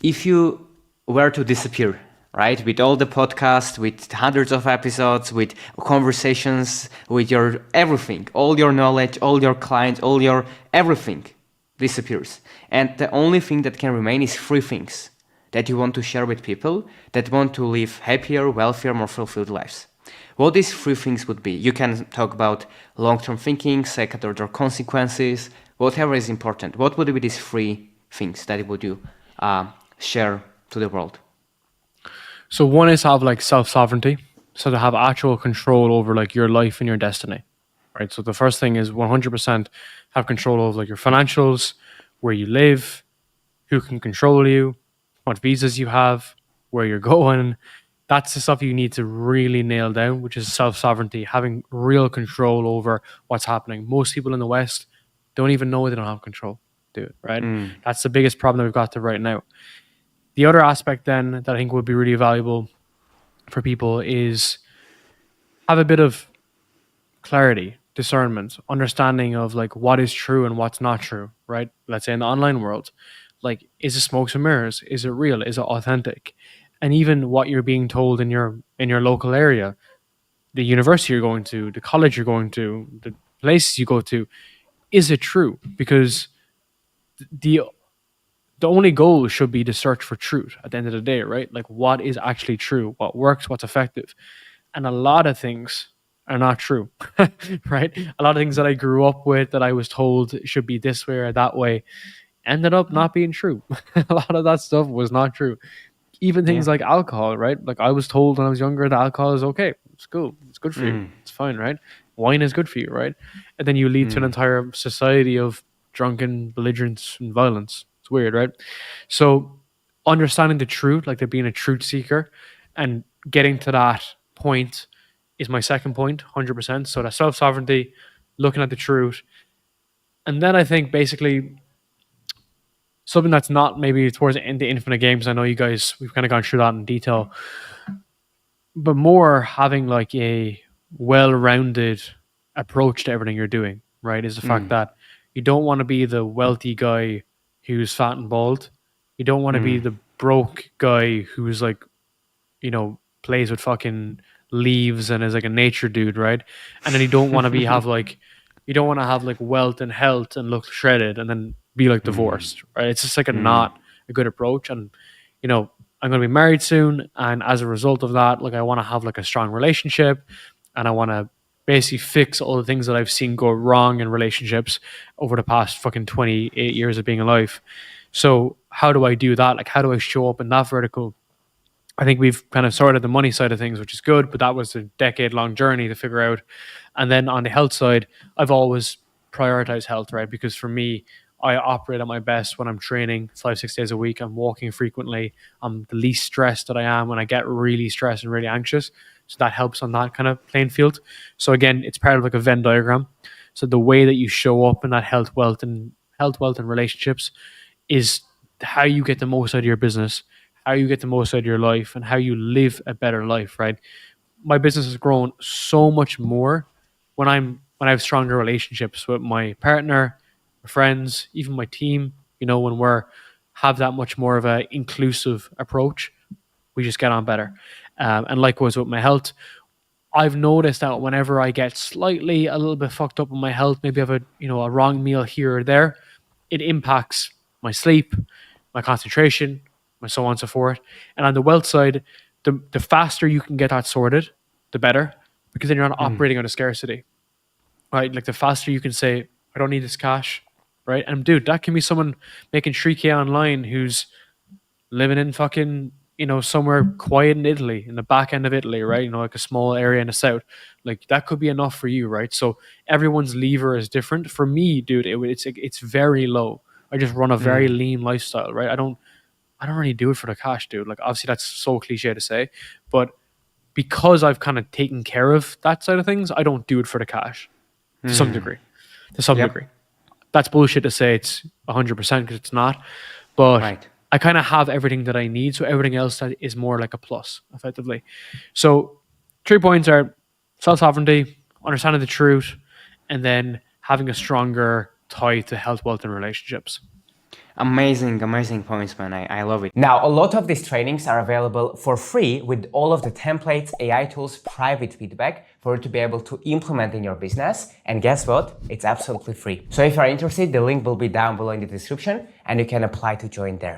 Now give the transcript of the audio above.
If you were to disappear, right, with all the podcasts, with hundreds of episodes, with conversations, with your everything, all your knowledge, all your clients, all your everything disappears. And the only thing that can remain is three things that you want to share with people that want to live happier, wealthier, more fulfilled lives. What these three things would be? You can talk about long-term thinking, second-order consequences, whatever is important. What would be these three things that would you share to the world? So one is to have like self-sovereignty. So to have actual control over like your life and your destiny. Right. So the first thing is 100% have control over like your financials, where you live, who can control you, what visas you have, where you're going. That's the stuff you need to really nail down, which is self sovereignty, having real control over what's happening. Most people in the West don't even know they don't have control, dude. Right? That's the biggest problem that we've got to right now. The other aspect then that I think would be really valuable for people is have a bit of clarity, discernment, understanding of like what is true and what's not true, right? Let's say in the online world, like is it smokes and mirrors? Is it real? Is it authentic? And even what you're being told in your local area, the university you're going to, the college you're going to, the places you go to, is it true? Because the the only goal should be to search for truth at the end of the day, right? Like what is actually true, what works, what's effective. And a lot of things are not true, right? A lot of things that I grew up with that I was told should be this way or that way ended up not being true. A lot of that stuff was not true. Even Yeah. things like alcohol, right? Like I was told when I was younger that alcohol is okay. It's cool. It's good for you. It's fine, right? Wine is good for you, right? And then you lead to an entire society of drunken belligerence and violence. It's weird, right? So understanding the truth, like there being a truth seeker and getting to that point is my second point, 100%. So that self sovereignty, looking at the truth. And then I think basically something that's not maybe towards the end the infinite games. I know you guys, we've kind of gone through that in detail, but more having like a well rounded approach to everything you're doing, right? Is the fact that you don't want to be the wealthy guy who's fat and bald. You don't want to be the broke guy who's like, plays with fucking leaves and is like a nature dude, right? And then you don't want to be have like you don't want to have like wealth and health and look shredded and then be like divorced, right? It's just like a not a good approach. And I'm gonna be married soon, and as a result of that, like I want to have like a strong relationship, and I want to basically fix all the things that I've seen go wrong in relationships over the past fucking 28 years of being alive. So how do I do that? Like how do I show up in that vertical? I think we've kind of sorted the money side of things, which is good, but that was a decade long journey to figure out. And then on the health side, I've always prioritized health, right? Because for me, I operate at my best when I'm training 5, 6 days a week. I'm walking frequently. I'm the least stressed that I am when I get really stressed and really anxious. So that helps on that kind of playing field. So again, it's part of like a Venn diagram. So the way that you show up in that health, wealth, and relationships is how you get the most out of your business, how you get the most out of your life, and how you live a better life, right? My business has grown so much more when I have stronger relationships with my partner, my friends, even my team. When we're have that much more of a inclusive approach, we just get on better. And likewise with my health, I've noticed that whenever I get slightly a little bit fucked up with my health, maybe I have a wrong meal here or there, it impacts my sleep, my concentration, and so on and so forth. And on the wealth side, the faster you can get that sorted, the better, because then you're not operating on a scarcity, right? Like the faster you can say, I don't need this cash, right? And dude, that can be someone making 3K online who's living in fucking, somewhere quiet in Italy, in the back end of Italy, right? Like a small area in the south. Like that could be enough for you, right? So everyone's lever is different. For me, dude, it's very low. I just run a very lean lifestyle, right? I don't really do it for the cash, dude. Like obviously that's so cliche to say, but because I've kind of taken care of that side of things, I don't do it for the cash to some degree. To some Yep. degree. That's bullshit to say it's 100% because it's not. But Right. I kind of have everything that I need. So everything else that is more like a plus, effectively. So 3 points are self sovereignty, understanding the truth, and then having a stronger tie to health, wealth, and relationships. Amazing, amazing points, man. I love it. Now, a lot of these trainings are available for free with all of the templates, AI tools, private feedback for you to be able to implement in your business. And guess what? It's absolutely free. So if you're interested, the link will be down below in the description and you can apply to join there.